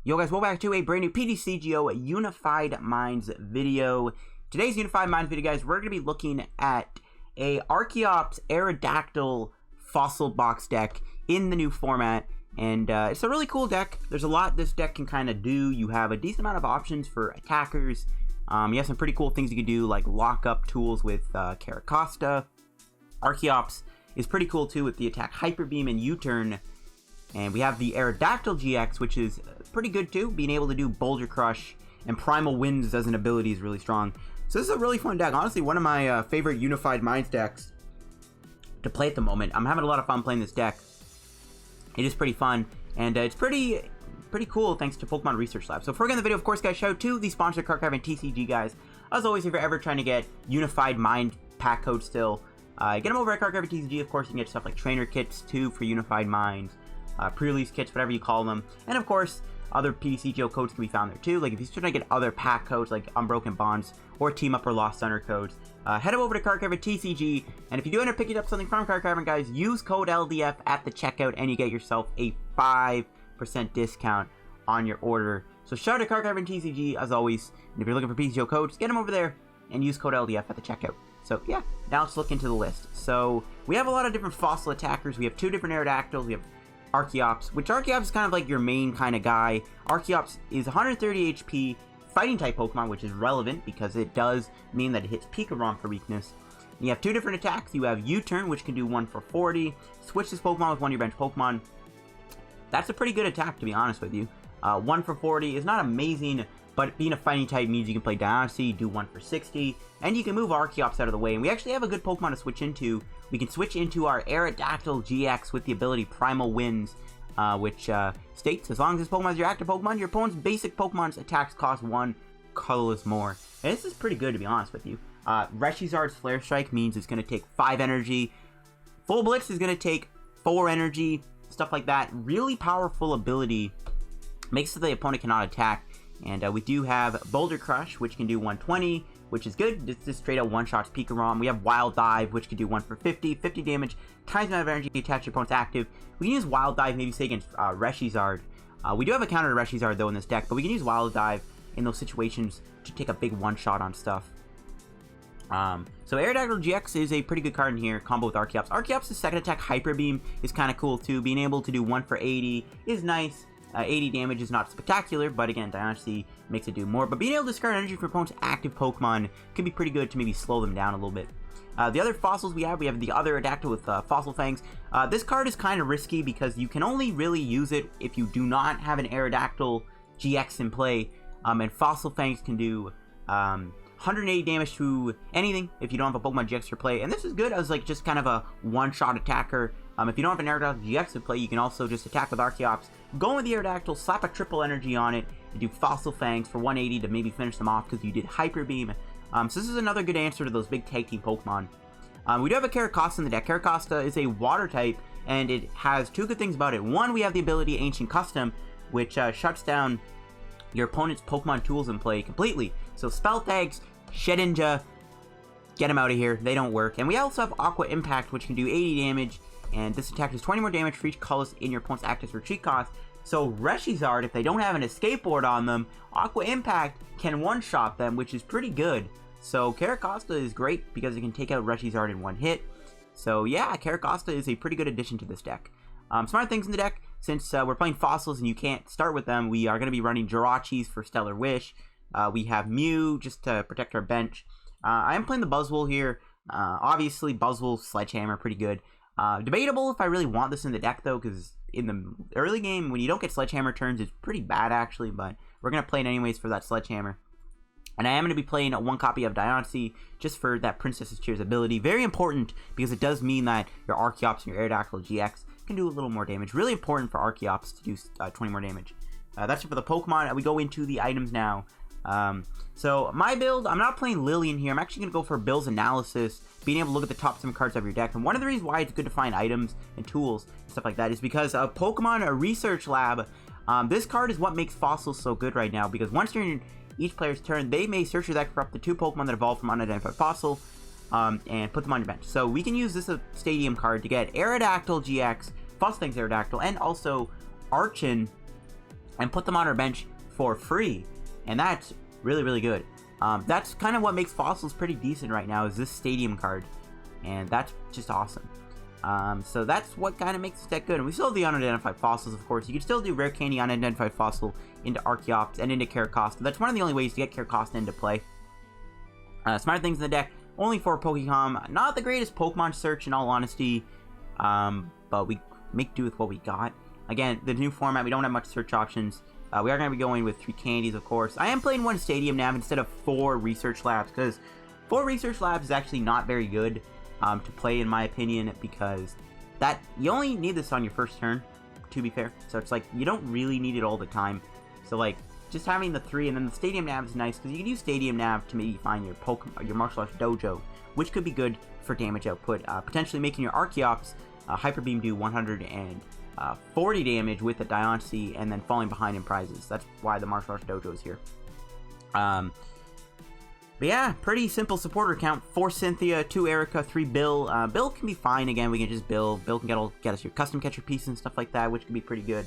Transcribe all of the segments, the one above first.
Yo guys, welcome back to a brand new PTCGO Unified Minds video. Today's Unified Minds video, guys, we're going to be looking at a Archeops Aerodactyl Fossil box deck in the new format. And it's a really cool deck. There's a lot this deck can kind of do. You have a decent amount of options for attackers. You have some pretty cool things you can do, like lock up tools with Carracosta. Archeops is pretty cool too with the attack Hyper Beam and U-turn. And we have the Aerodactyl GX, which is pretty good too. Being able to do Boulder Crush and Primal Winds as an ability is really strong. So this is a really fun deck. Honestly, one of my favorite Unified Minds decks to play at the moment. I'm having a lot of fun playing this deck. It is pretty fun, and it's pretty cool thanks to Pokémon Research Lab. So before we get in the video, of course, guys, shout out to the sponsor, Carracosta and TCG, guys. As always, if you're ever trying to get Unified Mind pack code still, get them over at Carracosta and TCG. Of course, you can get stuff like trainer kits too for Unified Minds. Pre-release kits, whatever you call them, and of course other PTCGO codes can be found there too. Like if you're trying to get other pack codes like Unbroken Bonds or Team Up or Lost Thunder codes, head over to Carracosta TCG, and if you do end up picking up something from Carracosta, guys, use code LDF at the checkout and you get yourself a 5% discount on your order. So shout out to Carracosta TCG as always, and if you're looking for PTCGO codes, get them over there and use code LDF at the checkout. So yeah, now let's look into the list. So we have a lot of different fossil attackers. We have two different Aerodactyls. We have Archeops, which Archeops is kind of like your main kind of guy. Archeops is 130 HP fighting type Pokemon, which is relevant because it does mean that it hits PIKAROM for weakness. And you have two different attacks. You have U-turn, which can do 1 for 40. Switch this Pokemon with one of your bench Pokemon. That's a pretty good attack, to be honest with you. 1 for 40 is not amazing, but being a fighting type means you can play Diancie, do 1 for 60, and you can move Archeops out of the way. And we actually have a good Pokemon to switch into. We can switch into our Aerodactyl GX with the ability Primal Winds, which states, as long as this Pokemon is your active Pokemon, your opponent's basic Pokemon's attacks cost 1 colorless more. And this is pretty good, to be honest with you. Reshizard's Flare Strike means it's going to take 5 energy. Full Blitz is going to take 4 energy, stuff like that. Really powerful ability. Makes so the opponent cannot attack. And we do have Boulder Crush, which can do 120, which is good. This is straight out one-shots PIKAROM. We have Wild Dive, which can do 1 for 50 damage, times the amount of energy attached to your opponent's active. We can use Wild Dive, maybe say against Reshizard. We do have a counter to Reshizard, though, in this deck, but we can use Wild Dive in those situations to take a big one-shot on stuff. So Aerodactyl GX is a pretty good card in here, combo with Archeops. Archeops' second attack, Hyper Beam, is kind of cool, too. Being able to do 1 for 80 is nice. 80 damage is not spectacular, but again, Diancie makes it do more. But being able to discard energy from opponent's active Pokemon can be pretty good to maybe slow them down a little bit. The other fossils we have the other Aerodactyl with Fossil Fangs. This card is kind of risky because you can only really use it if you do not have an Aerodactyl GX in play. And Fossil Fangs can do 180 damage to anything if you don't have a Pokemon GX for play. And this is good as like just kind of a one-shot attacker. If you don't have an Aerodactyl GX in play, you can also just attack with Archeops. Go with the Aerodactyl, slap a triple energy on it, and do Fossil Fangs for 180 to maybe finish them off because you did Hyper Beam. So this is another good answer to those big tag team Pokemon. We do have a Carracosta in the deck. Carracosta is a water type, and it has two good things about it. One, we have the ability Ancient Custom, which shuts down your opponent's Pokemon tools in play completely. So Spell Tags, Shedinja, get them out of here. They don't work. And we also have Aqua Impact, which can do 80 damage. And this attack does 20 more damage for each colorless in your opponent's active retreat cost. So Reshizard, if they don't have an Escape Board on them, Aqua Impact can one-shot them, which is pretty good. So Carracosta is great because it can take out Reshizard in one hit. So yeah, Carracosta is a pretty good addition to this deck. Some other things in the deck, since we're playing fossils and you can't start with them, we are going to be running Jirachis for Stellar Wish. We have Mew just to protect our bench. I am playing the Buzzwole here. Obviously, Buzzwole, Sledgehammer, pretty good. Debatable if I really want this in the deck, though, because in the early game, when you don't get Sledgehammer turns, it's pretty bad, actually, but we're going to play it anyways for that Sledgehammer. And I am going to be playing one copy of Diancie, just for that Princess's Tears ability. Very important, because it does mean that your Archeops and your Aerodactyl GX can do a little more damage. Really important for Archeops to do 20 more damage. That's it for the Pokemon. We go into the items now. So my build, I'm not playing Lillian here. I'm actually going to go for Bill's Analysis, being able to look at the top 7 cards of your deck. And one of the reasons why it's good to find items and tools and stuff like that is because of Pokémon Research Lab. This card is what makes fossils so good right now, because once during each player's turn, they may search your deck for up to 2 Pokemon that evolve from Unidentified Fossil and put them on your bench. So we can use this Stadium card to get Aerodactyl GX, Fossil Fangs Aerodactyl, and also Archen and put them on our bench for free. And that's really, really good. That's kind of what makes fossils pretty decent right now, is this stadium card. And that's just awesome. So that's what kind of makes this deck good. And we still have the unidentified fossils, of course. You can still do Rare Candy Unidentified Fossil into Archeops and into Carracosta. That's one of the only ways to get Carracosta into play. Smart things in the deck. Only 4 Pokémon. Not the greatest Pokemon search, in all honesty. But we make do with what we got. Again, the new format, we don't have much search options. We are going to be going with 3 candies, of course. I am playing 1 Stadium Nav instead of 4 Research Labs, because 4 Research Labs is actually not very good to play, in my opinion, because you only need this on your first turn, to be fair. So it's like, you don't really need it all the time. So like, just having the 3, and then the Stadium Nav is nice, because you can use Stadium Nav to maybe find your Pokemon, your martial arts dojo, which could be good for damage output, potentially making your Archeops Hyper Beam do 140 damage with a Diancie, and then falling behind in prizes. That's why the martial arts dojo is here. But yeah, pretty simple supporter count. 4 Cynthia, 2 Erika, 3 Bill. Bill can be fine. Again, we can just Bill. Bill can get us your custom catcher piece and stuff like that, which can be pretty good.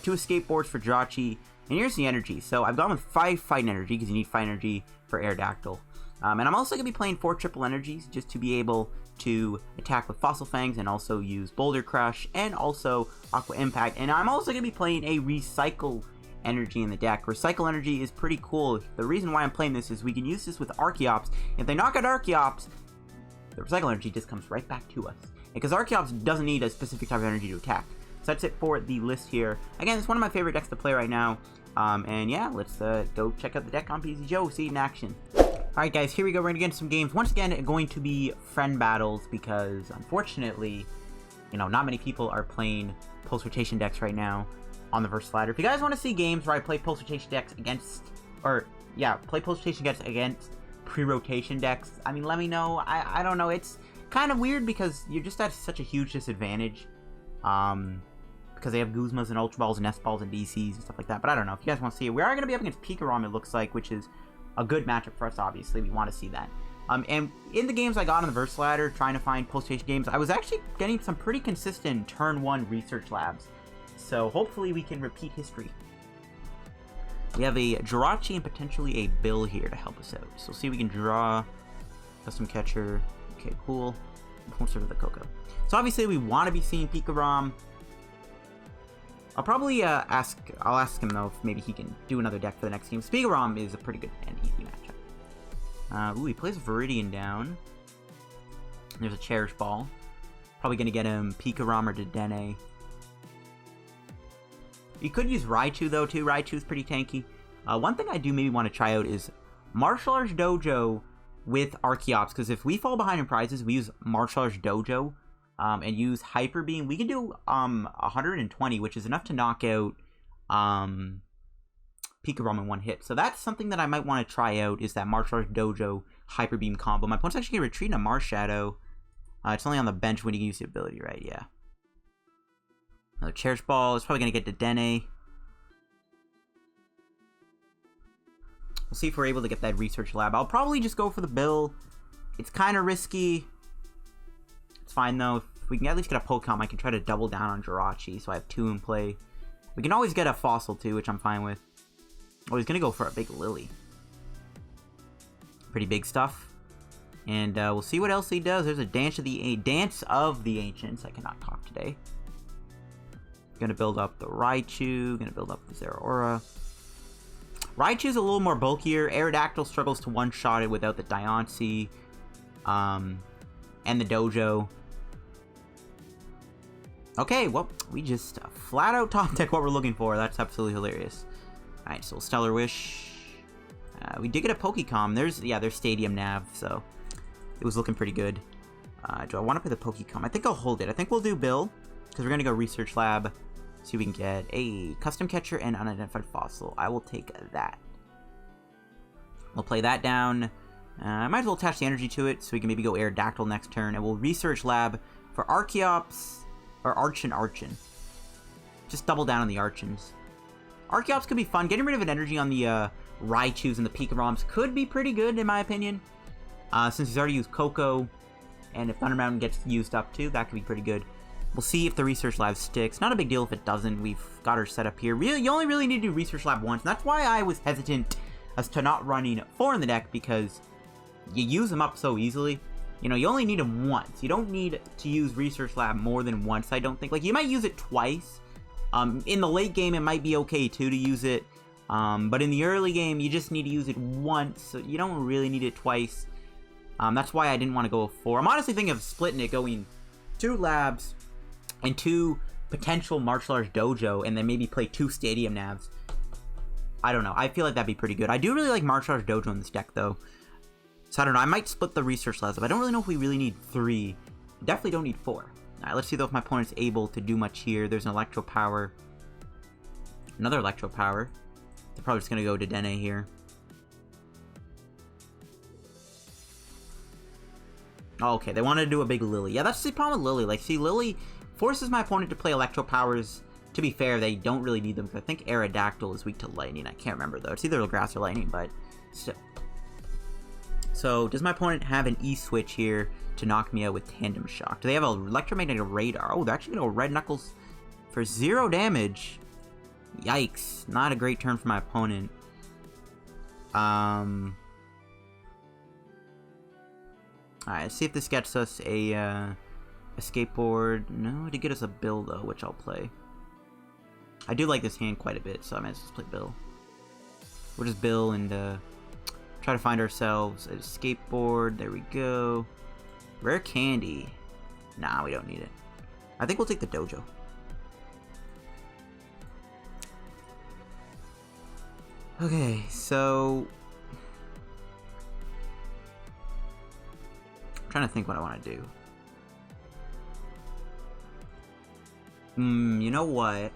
2 escape boards for Jirachi. And here's the energy. So I've gone with 5 fight energy, because you need fight energy for Aerodactyl. And I'm also going to be playing 4 triple energies, just to be able to attack with Fossil Fangs, and also use Boulder Crush, and also Aqua Impact. And I'm also going to be playing a Recycle Energy in the deck. Recycle Energy is pretty cool. The reason why I'm playing this is we can use this with Archeops. If they knock out Archeops, the Recycle Energy just comes right back to us, because Archeops doesn't need a specific type of energy to attack. So that's it for the list here. Again, it's one of my favorite decks to play right now. And yeah, let's go check out the deck on PTCGO, see it in action. Alright guys, here we go. We're going to get into some games. Once again, going to be friend battles, because unfortunately, you know, not many people are playing post-rotation decks right now on the Versus Ladder. If you guys want to see games where I play post-rotation decks against, play post-rotation decks against pre-rotation decks, I mean, let me know. I don't know. It's kind of weird, because you're just at such a huge disadvantage. Because they have Guzmas and Ultra Balls and S Balls and DCs and stuff like that. But I don't know. If you guys want to see it, we are going to be up against PIKAROM, it looks like, which is a good matchup for us, obviously. We want to see that. And in the games I got on the Versus Ladder, trying to find post-rotation games, I was actually getting some pretty consistent turn 1 Research Labs. So hopefully we can repeat history. We have a Jirachi and potentially a Bill here to help us out. So we'll see if we can draw custom catcher. Okay, cool. We'll start with the Coco. So obviously we want to be seeing PIKAROM. I'll probably ask him though if maybe he can do another deck for the next game. PIKAROM is a pretty good and easy matchup. Ooh, he plays Viridian down. There's a Cherish Ball. Probably gonna get him PIKAROM or Dedenne. You could use Raichu though too. Raichu's pretty tanky. One thing I do maybe want to try out is Martial Arts Dojo with Archeops, because if we fall behind in prizes, we use Martial Arts Dojo and use Hyper Beam. We can do 120, which is enough to knock out PIKAROM in one hit. So that's something that I might want to try out, is that Martial Arts Dojo Hyper Beam combo. My opponent's actually going to retreat in a Marshadow. It's only on the bench when you can use the ability, right? Yeah. Another Cherish Ball. It's probably going to get to Dedenne. We'll see if we're able to get that Research Lab. I'll probably just go for the Bill. It's kind of risky. It's fine, though. If we can at least get a Pokemon, I can try to double down on Jirachi, so I have 2 in play. We can always get a Fossil, too, which I'm fine with. Oh, he's going to go for a big Lily. Pretty big stuff. And we'll see what else he does. There's a Dance of the Ancients. I cannot talk today. Gonna build up the Raichu. Gonna build up the Zeraora. Raichu's a little more bulkier. Aerodactyl struggles to one-shot it without the Diancie. And the Dojo. Okay, well, we just flat out top deck what we're looking for. That's absolutely hilarious. Alright, so Stellar Wish. We did get a Pokémon. There's Stadium Nav, so it was looking pretty good. Do I want to play the Pokémon? I think I'll hold it. I think we'll do Bill, because we're going to go Research Lab. See if we can get a Custom Catcher and Unidentified Fossil. I will take that. We'll play that down. I might as well attach the energy to it, so we can maybe go Aerodactyl next turn. And we'll Research Lab for Archeops, or Archen. Just double down on the Archens. Archeops could be fun. Getting rid of an energy on the Raichus and the PIKAROMs could be pretty good, in my opinion. Since he's already used Coco, and if Thunder Mountain gets used up too, that could be pretty good. We'll see if the Research Lab sticks. Not a big deal if it doesn't. We've got her set up here. Really, you only really need to do Research Lab once. And that's why I was hesitant as to not running 4 in the deck, because you use them up so easily. You know, you only need them once. You don't need to use Research Lab more than once, I don't think. Like, you might use it twice. In the late game, it might be okay, too, to use it. But in the early game, you just need to use it once. So you don't really need it twice. That's why I didn't want to go 4. I'm honestly thinking of splitting it, going 2 labs and 2 potential martial arts dojo, and then maybe play 2 stadium navs. I don't know. I feel like that'd be pretty good. I do really like martial arts dojo in this deck, though. So I don't know. I might split the research labs up. I don't really know if we really need 3. Definitely don't need 4. Alright, let's see though if my opponent's able to do much here. There's an electro power. Another electro power. They're probably just going to go to Dene here. Oh, okay, they wanted to do a big Lily. Yeah, that's the problem with Lily. Like, see, Lily forces my opponent to play electro powers. To be fair, they don't really need them, because I think Aerodactyl is weak to lightning. I can't remember, though. It's either grass or lightning, but still. So, does my opponent have an E-switch here to knock me out with Tandem Shock? Do they have an electromagnetic radar? Oh, they're actually going to go Red Knuckles for 0 damage. Yikes. Not a great turn for my opponent. Alright, let's see if this gets us a Escape Board. No, to get us a Bill, though, which I'll play. I do like this hand quite a bit, so I might just play Bill. We'll just Bill and try to find ourselves a Escape Board. There we go. Rare Candy. Nah, we don't need it. I think we'll take the Dojo. Okay, so I'm trying to think what I want to do. You know what?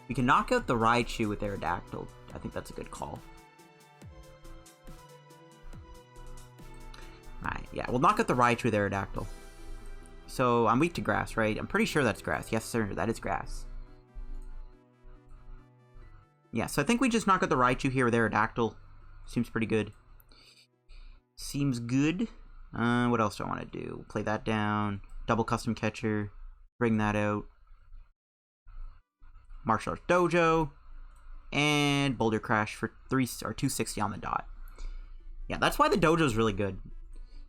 We can knock out the Raichu with Aerodactyl. I think that's a good call. Alright, yeah, we'll knock out the Raichu with Aerodactyl. So, I'm weak to grass, right? I'm pretty sure that's grass. Yes, sir, that is grass. Yeah, so I think we just knock out the Raichu here with Aerodactyl. Seems pretty good. Seems good. What else do I want to do? Play that down. Double Custom Catcher. Bring that out. Martial Arts Dojo. And Boulder Crash for 260 on the dot. Yeah, that's why the Dojo is really good.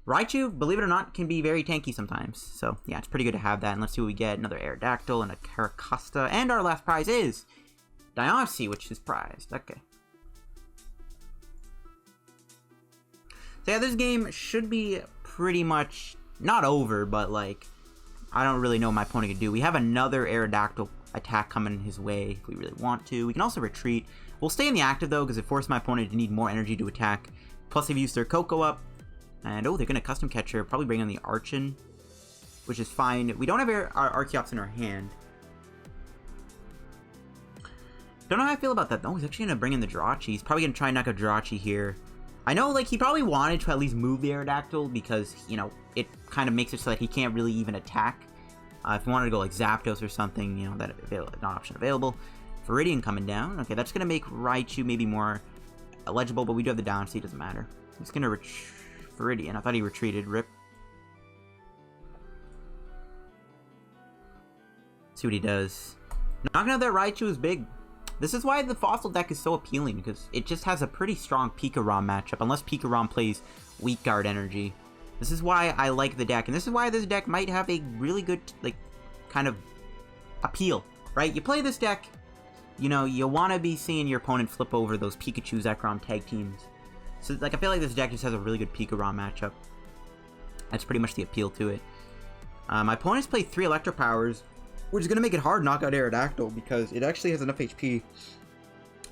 Raichu, believe it or not, can be very tanky sometimes. So, yeah, it's pretty good to have that. And let's see what we get. Another Aerodactyl and a Carracosta. And our last prize is Diancie, which is prized. Okay. So yeah, this game should be pretty much not over, but like, I don't really know what my opponent can do. We have another Aerodactyl attack coming his way if we really want to. We can also retreat. We'll stay in the active though, because it forced my opponent to need more energy to attack. Plus they've used their Coco up. And oh, they're going to custom catcher, probably bring on the Archen, which is fine. We don't have our Archeops in our hand. Don't know how I feel about that. Oh, he's actually going to bring in the Jirachi. He's probably going to try and knock out Jirachi here. I know, like, he probably wanted to at least move the Aerodactyl because, you know, it kind of makes it so that he can't really even attack. If he wanted to go, like, Zapdos or something, you know, that not option available. Viridian coming down. Okay, that's going to make Raichu maybe more eligible, but we do have the down, so it doesn't matter. He's going to Viridian. I thought he retreated. Rip. See what he does. Knocking out that Raichu is big. This is why the Fossil deck is so appealing, because it just has a pretty strong PIKAROM matchup, unless PIKAROM plays Weak Guard Energy. This is why I like the deck, and this is why this deck might have a really good, like, kind of appeal, right? You play this deck, you know, you want to be seeing your opponent flip over those Pikachu Zekrom tag teams. So, like, I feel like this deck just has a really good PIKAROM matchup. That's pretty much the appeal to it. My opponent's played 3 Electro Powers, which is going to make it hard to knock out Aerodactyl, because it actually has enough HP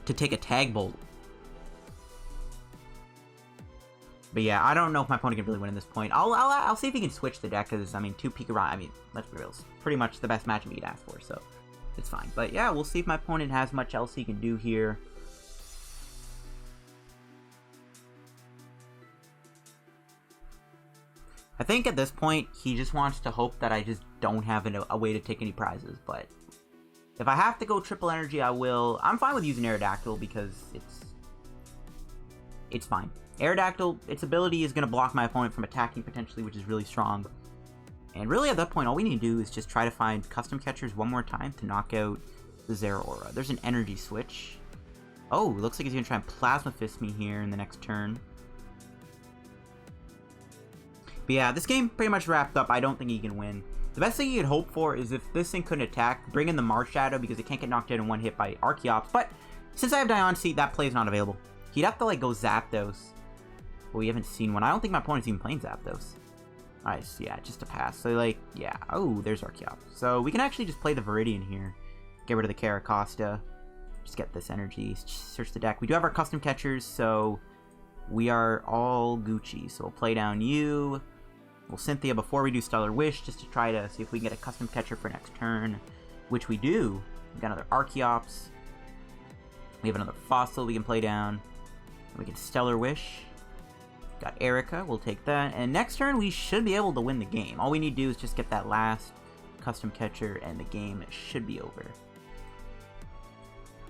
to take a Tag Bolt. But yeah, I don't know if my opponent can really win at this point. I'll see if he can switch the deck, because, I mean, 2 Pikarom, I mean, let's be real, it's pretty much the best matchup he'd ask for, so it's fine. But yeah, we'll see if my opponent has much else he can do here. I think at this point, he just wants to hope that I just don't have a way to take any prizes, but if I have to go triple energy, I will. I'm fine with using Aerodactyl because it's fine. Aerodactyl, its ability is going to block my opponent from attacking potentially, which is really strong. And really, at that point, all we need to do is just try to find custom catchers one more time to knock out the Zeraora. There's an energy switch. Oh, looks like he's going to try and Plasma Fist me here in the next turn. But yeah, this game pretty much wrapped up. I don't think he can win. The best thing you could hope for is if this thing couldn't attack, bring in the Marshadow because it can't get knocked out in one hit by Archeops. But since I have Diancie, that play is not available. He'd have to like go Zapdos. Well, we haven't seen one. I don't think my opponent's even playing Zapdos. Alright, so yeah, just a pass. So like, yeah. Oh, there's Archeops. So we can actually just play the Viridian here. Get rid of the Carracosta. Just get this energy. Search the deck. We do have our custom catchers, so we are all Gucci. So we'll play down you. We'll Cynthia before we do Stellar Wish, just to try to see if we can get a custom catcher for next turn, which we do. We got another Archeops. We have another Fossil we can play down. We can Stellar Wish. Got Erika, we'll take that. And next turn, we should be able to win the game. All we need to do is just get that last custom catcher, and the game should be over.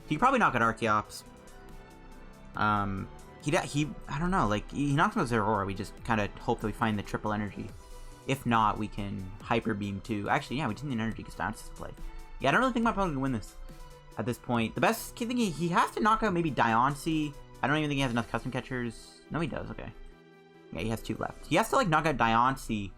He could probably knock out Archeops. I don't know, like, he knocks out Zeraora, we just kind of hope that we find the triple energy. If not, we can Hyper Beam too. Actually, yeah, we just need an energy because Diancie's play. Yeah, I don't really think my opponent can win this at this point. The best thing, he has to knock out maybe Diancie. I don't even think he has enough custom catchers. No, he does, okay. Yeah, he has 2 left. He has to, like, knock out Diancie,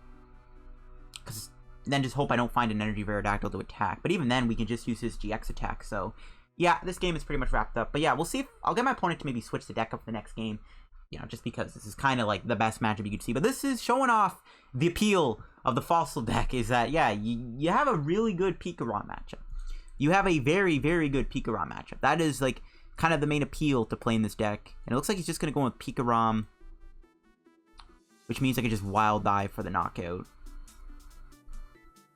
because then just hope I don't find an energy of Aerodactyl to attack. But even then, we can just use his GX attack, so yeah, this game is pretty much wrapped up. But yeah, we'll see if I'll get my opponent to maybe switch the deck up for the next game. You know, just because this is kind of like the best matchup you could see. But this is showing off the appeal of the Fossil deck is that, yeah, you have a really good PIKAROM matchup. You have a very, very good PIKAROM matchup. That is, like, kind of the main appeal to playing this deck. And it looks like he's just going to go with PIKAROM, which means I can just Wild Dive for the knockout.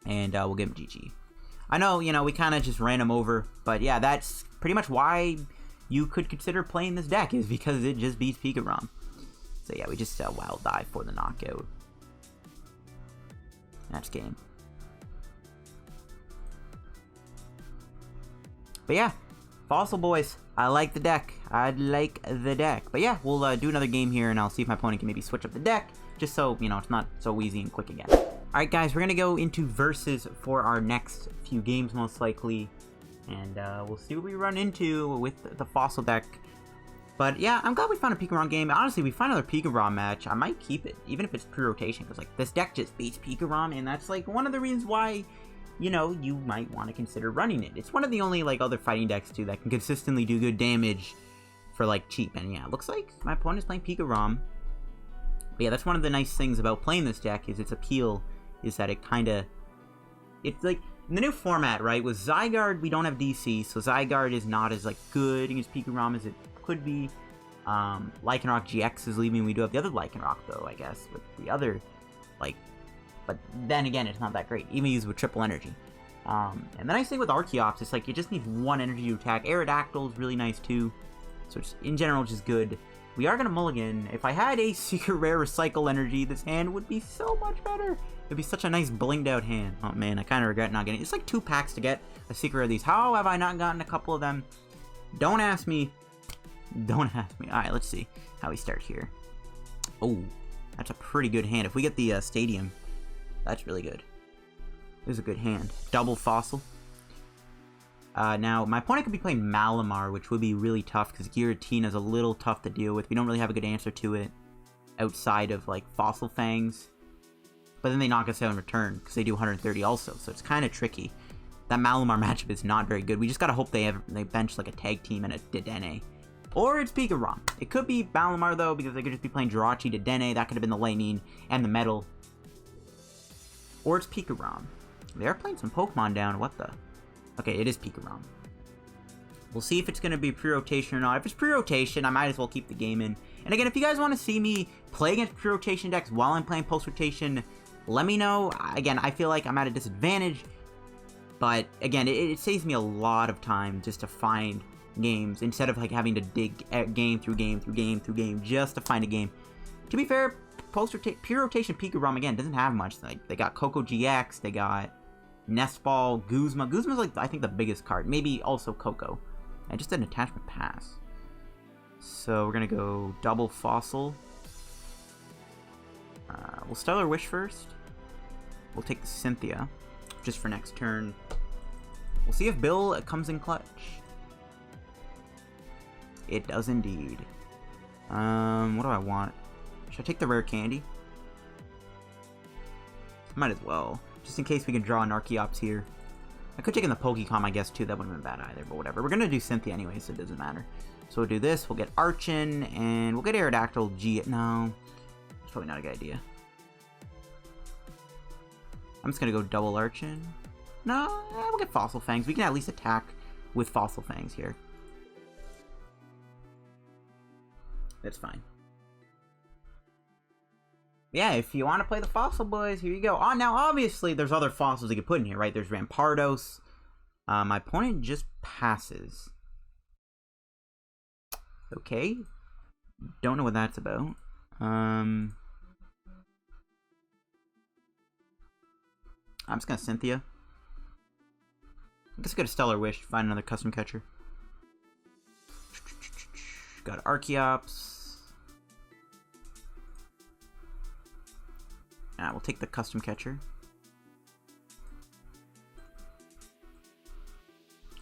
And we'll give him GG. I know, you know, we kind of just ran him over, but yeah, that's pretty much why you could consider playing this deck, is because it just beats PIKAROM. So yeah, we just Wild Dive for the knockout. Match game. But yeah, Fossil boys, I like the deck. I like the deck. But yeah, we'll do another game here, and I'll see if my opponent can maybe switch up the deck, just so, you know, it's not so easy and quick again. Alright guys, we're going to go into Versus for our next few games most likely, and we'll see what we run into with the Fossil deck. But yeah, I'm glad we found a PIKAROM game. Honestly, we find another PIKAROM match, I might keep it, even if it's pre-rotation, because like this deck just beats PIKAROM, and that's like one of the reasons why, you know, you might want to consider running it. It's one of the only like other fighting decks too that can consistently do good damage for like cheap. And yeah, it looks like my opponent is playing PIKAROM. But yeah, that's one of the nice things about playing this deck, is its appeal is that it kind of, it's like, in the new format, right, with Zygarde, we don't have DC, so Zygarde is not as, like, good against PIKAROM as it could be. Lycanroc GX is leaving, we do have the other Lycanroc, though, I guess, with the other, like, but then again, it's not that great, even used with triple energy. And the nice thing with Archeops is, like, you just need one energy to attack. Aerodactyl is really nice, too, so it's, in general, just good. We are going to mulligan. If I had a secret rare Recycle Energy, this hand would be so much better. It'd be such a nice blinged out hand. Oh man, I kind of regret not getting it. It's like 2 packs to get a secret of these. How have I not gotten a couple of them? Don't ask me. Don't ask me. Alright, let's see how we start here. Oh, that's a pretty good hand. If we get the Stadium, that's really good. This is a good hand. Double Fossil. Now, my opponent could be playing Malamar, which would be really tough because Giratina is a little tough to deal with. We don't really have a good answer to it outside of, like, Fossil Fangs. But then they knock us out in return because they do 130 also, so it's kind of tricky. That Malamar matchup is not very good. We just gotta hope they bench, like, a tag team and a Dedenne. Or it's PIKAROM. It could be Malamar, though, because they could just be playing Jirachi, Dedenne. That could have been the Lightning and the Metal. Or it's PIKAROM. They are playing some Pokemon down. What the? Okay, it is PIKAROM. We'll see if it's going to be pre-rotation or not. If it's pre-rotation, I might as well keep the game in. And again, if you guys want to see me play against pre-rotation decks while I'm playing post-rotation, let me know. Again, I feel like I'm at a disadvantage. But again, it saves me a lot of time just to find games instead of like having to dig game through game through game through game just to find a game. To be fair, pre-rotation PIKAROM again doesn't have much. Like they got Coco GX, they got Nestball, Guzma. Guzma's like I think the biggest card. Maybe also Coco. I just did an attachment pass. So we're gonna go double Fossil. We'll Stellar Wish first. We'll take the Cynthia, just for next turn. We'll see if Bill comes in clutch. It does indeed. What do I want? Should I take the Rare Candy? Might as well. Just in case we can draw an Archeops here. I could take in the Pokémon, I guess, too. That wouldn't have been bad either, but whatever. We're going to do Cynthia anyway, so it doesn't matter. So we'll do this. We'll get Archen, and we'll get Aerodactyl GX. No. It's probably not a good idea. I'm just going to go double Archen. No, we'll get Fossil Fangs. We can at least attack with Fossil Fangs here. That's fine. Yeah, if you want to play the Fossil Boys, here you go. Oh, now, obviously, there's other fossils you can put in here, right? There's Rampardos. My opponent just passes. Okay. Don't know what that's about. I'm just going to Cynthia. I guess I could have Stellar Wish to find another custom catcher. Got Archeops. We'll take the custom catcher.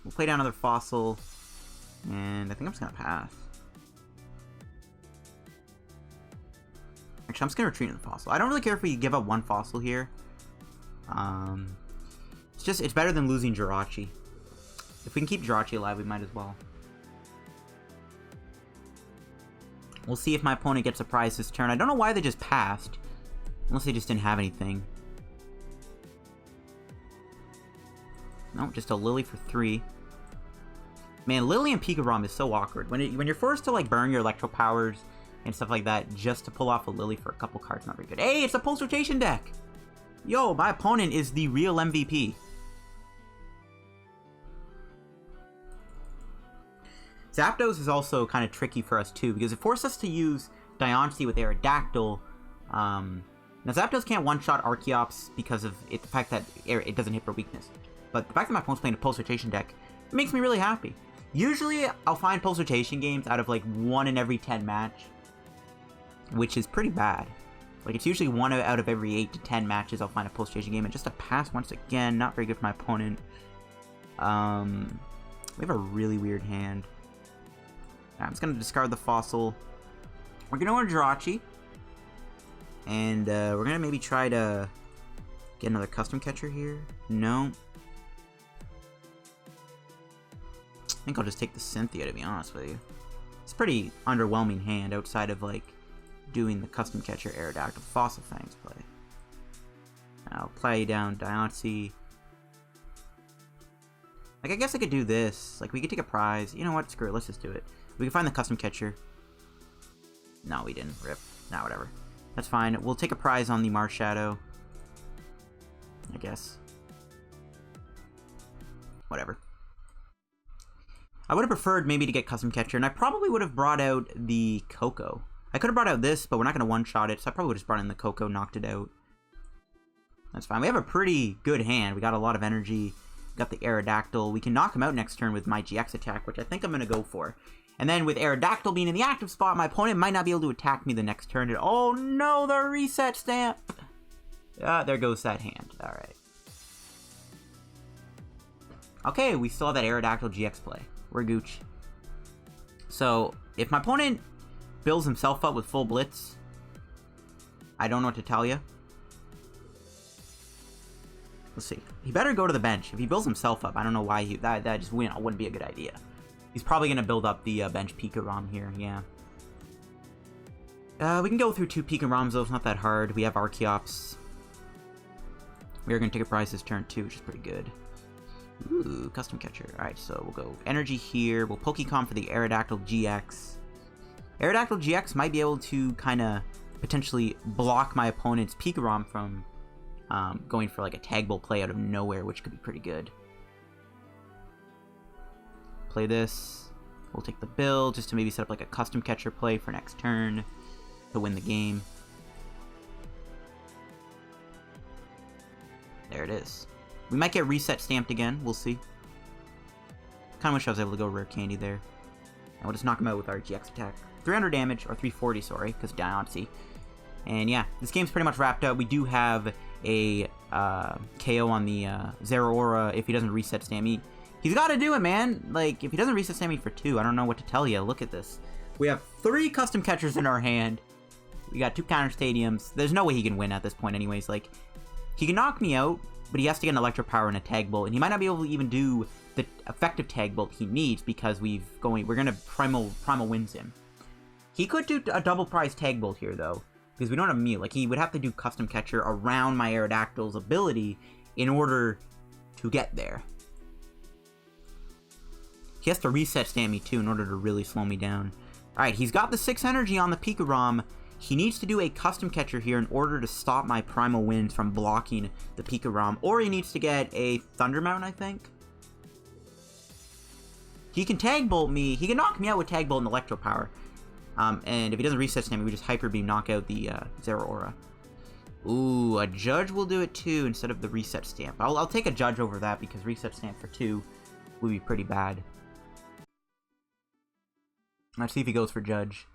We'll play down another fossil. And I think I'm just going to pass. Actually, I'm just going to retreat in the fossil. I don't really care if we give up one fossil here. It's better than losing Jirachi. If we can keep Jirachi alive, we might as well. We'll see if my opponent gets a prize this turn. I don't know why they just passed. Unless they just didn't have anything. No, just a Lily for 3. Man, Lily and PIKAROM is so awkward. When you're forced to like burn your electro powers and stuff like that just to pull off a Lily for a couple cards, not very good. Hey, it's a post rotation deck! Yo, my opponent is the real MVP. Zapdos is also kind of tricky for us too, because it forced us to use Diancie with Aerodactyl. Now Zapdos can't one-shot Archeops because of the fact that it doesn't hit for weakness. But the fact that my opponent's playing a post rotation deck makes me really happy. Usually I'll find post rotation games out of like 1 in every 10 match, which is pretty bad. Like it's usually 1 out of every 8 to 10 matches I'll find a post rotation game, and just a pass once again, not very good for my opponent. We have a really weird hand. I'm just going to discard the fossil. We're going to want Jirachi. And we're going to maybe try to get another custom catcher here. No. I think I'll just take the Cynthia, to be honest with you. It's a pretty underwhelming hand outside of, like, doing the custom catcher Aerodactyl Fossil Fangs play. I'll play down Diancie. Like, I guess I could do this. Like, we could take a prize. You know what? Screw it. Let's just do it. We can find the custom catcher. No, we didn't. Rip. Nah, whatever. That's fine. We'll take a prize on the Marshadow. I guess. Whatever. I would have preferred maybe to get custom catcher, and I probably would have brought out the Coco. I could have brought out this, but we're not going to one-shot it, so I probably would have just brought in the Coco, knocked it out. That's fine. We have a pretty good hand. We got a lot of energy. We got the Aerodactyl. We can knock him out next turn with my GX attack, which I think I'm going to go for. And then with Aerodactyl being in the active spot, my opponent might not be able to attack me the next turn. Oh no, the reset stamp! There goes that hand. Alright. Okay, we still have that Aerodactyl GX play. We're Gooch. So, if my opponent builds himself up with full blitz, I don't know what to tell you. Let's see. He better go to the bench. If he builds himself up, I don't know why that just wouldn't be a good idea. He's probably going to build up the bench PIKAROM here, yeah. We can go through 2 PIKAROMs, though. It's not that hard. We have Archeops. We are going to take a prize this turn, too, which is pretty good. Ooh, custom catcher. Alright, so we'll go energy here. We'll Pokémon for the Aerodactyl GX. Aerodactyl GX might be able to kind of potentially block my opponent's PIKAROM from going for like a tag ball play out of nowhere, which could be pretty good. Play this. We'll take the build just to maybe set up like a custom catcher play for next turn to win the game. There it is. We might get reset stamped again. We'll see. Kind of wish I was able to go Rare Candy there. And we'll just knock him out with our GX attack. 300 damage, or 340, sorry, because Diancie. And yeah, this game's pretty much wrapped up. We do have a KO on the Zeraora if he doesn't reset Stammy. He's got to do it, man. Like, if he doesn't reset Stammy for 2, I don't know what to tell you. Look at this. We have 3 custom catchers in our hand. We got 2 counter stadiums. There's no way he can win at this point anyways. Like, he can knock me out, but he has to get an Electro Power and a Tag Bolt, and he might not be able to even do the effective Tag Bolt he needs because we're gonna primal Winds him. He could do a double prize Tag Bolt here though, because we don't have Mew. Like, he would have to do custom catcher around my Aerodactyl's ability in order to get there. He has to reset Stammy too in order to really slow me down. Alright, he's got the 6 energy on the PIKAROM. He needs to do a custom catcher here in order to stop my Primal Winds from blocking the PIKAROM. Or he needs to get a Thunder Mount, I think. He can Tag Bolt me. He can knock me out with Tag Bolt and Electro Power. And if he doesn't reset Stammy, we just Hyper Beam, knock out the Zeraora. Ooh, a Judge will do it too instead of the Reset Stamp. I'll take a Judge over that because Reset Stamp for 2 would be pretty bad. Let's see if he goes for Judge.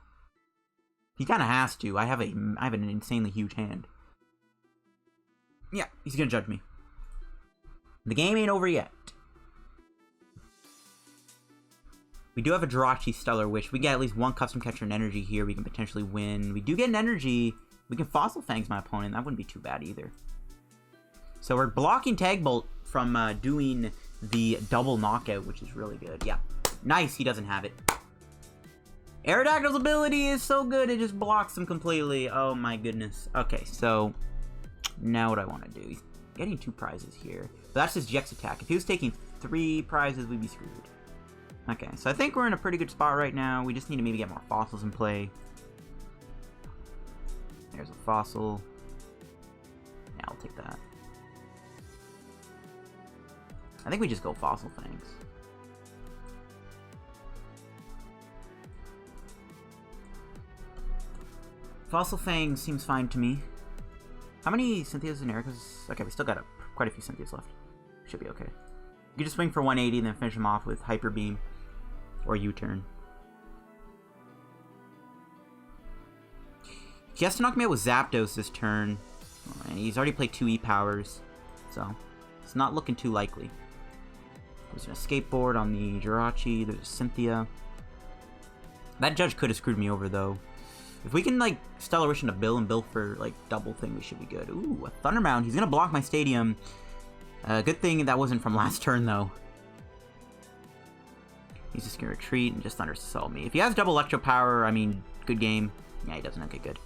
He kind of has to. I have an insanely huge hand. Yeah, he's gonna Judge me. The game ain't over yet. We do have a Jirachi Stellar Wish. We get at least 1 custom catcher and energy here. We can potentially win. We do get an energy. We can Fossil Fangs my opponent. That wouldn't be too bad either. So we're blocking Tag Bolt from doing the double knockout, which is really good. Yeah, nice. He doesn't have it. Aerodactyl's ability is so good, it just blocks him completely. Oh my goodness. Okay, so now what I want to do. He's getting 2 prizes here. But that's his GX attack. If he was taking 3 prizes, we'd be screwed. Okay, so I think we're in a pretty good spot right now. We just need to maybe get more fossils in play. There's a fossil. Yeah, I'll take that. I think we just go Fossil Fangs. Fossil Fangs seems fine to me. How many Cynthias and Erikas? Okay, we still got quite a few Cynthias left. Should be okay. You can just swing for 180 and then finish him off with Hyper Beam or U-turn. He has to knock me out with Zapdos this turn. And he's already played 2 E-Powers, so it's not looking too likely. There's an Escape Board on the Jirachi. There's a Cynthia. That Judge could have screwed me over, though. If we can, like, Stellar Wish into Bill and Bill for, like, double thing, we should be good. Ooh, a Thunder Mount. He's going to block my Stadium. Good thing that wasn't from last turn, though. He's just going to retreat and just Thunder Assault me. If he has double Electro Power, I mean, good game. Yeah, he doesn't. Okay, good.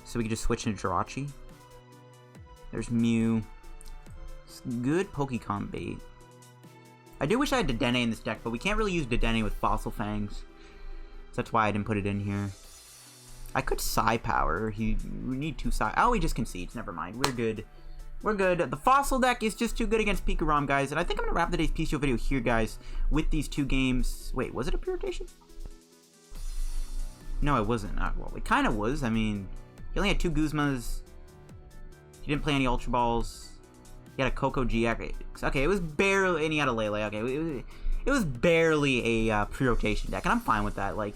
So we can just switch into Jirachi. There's Mew. It's good Pokémon bait. I do wish I had Dedenne in this deck, but we can't really use Dedenne with Fossil Fangs. So that's why I didn't put it in here. I could Psy Power. We need 2 Psy. Oh, he just concedes. Never mind. We're good. We're good. The Fossil deck is just too good against PIKAROM, guys. And I think I'm going to wrap today's PCO video here, guys, with these 2 games. Wait, was it a pure rotation? No, it wasn't. Well, it kind of was. I mean, he only had 2 Guzmas. He didn't play any Ultra Balls. He had a Coco GX. Okay, it was barely... And he had a Lele. Okay, it was barely a pre-rotation deck. And I'm fine with that. Like,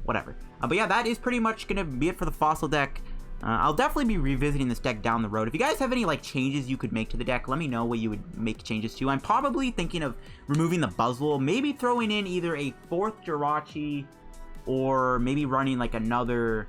whatever. But yeah, that is pretty much going to be it for the Fossil deck. I'll definitely be revisiting this deck down the road. If you guys have any, like, changes you could make to the deck, let me know what you would make changes to. I'm probably thinking of removing the Buzzwole. Maybe throwing in either a 4th Jirachi or maybe running, like, another...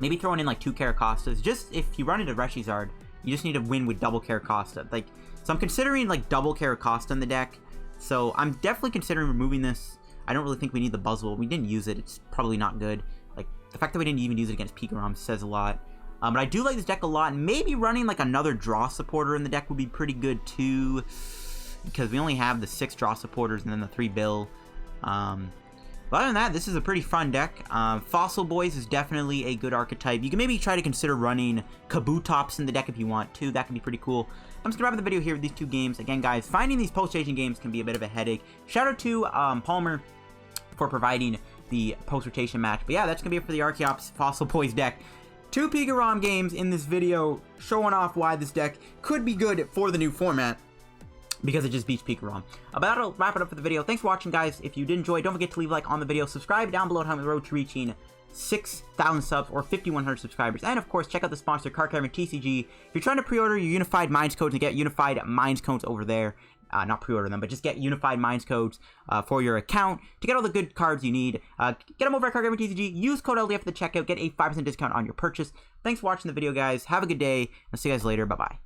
Maybe throwing in, like, 2 Carracostas. Just, if you run into Reshizard, you just need to win with double Carracosta. Like, so I'm considering, like, double Carracosta in the deck. So I'm definitely considering removing this. I don't really think we need the Buzzwole. We didn't use it. It's probably not good. Like, the fact that we didn't even use it against PIKAROM says a lot. But I do like this deck a lot. And maybe running, like, another draw supporter in the deck would be pretty good, too. Because we only have the 6 draw supporters and then the 3 Bill. But other than that, this is a pretty fun deck. Fossil Boys is definitely a good archetype. You can maybe try to consider running Kabutops in the deck if you want to. That could be pretty cool. I'm just going to wrap up the video here with these 2 games. Again, guys, finding these post-rotation games can be a bit of a headache. Shout out to Palmer for providing the post-rotation match. But yeah, that's going to be it for the Archeops Fossil Boys deck. 2 PIKAROM games in this video, showing off why this deck could be good for the new format. because it just beats PIKAROM. But that'll wrap it up for the video. Thanks for watching, guys. If you did enjoy, don't forget to leave a like on the video. Subscribe down below to help me road to reaching 6,000 subs or 5,100 subscribers. And of course, check out the sponsor, PTCGO. If you're trying to pre-order your Unified Minds codes and get Unified Minds codes over there, not pre-order them, but just get Unified Minds codes for your account to get all the good cards you need. Get them over at PTCGO. Use code LDF at the checkout. Get a 5% discount on your purchase. Thanks for watching the video, guys. Have a good day. I'll see you guys later. Bye-bye.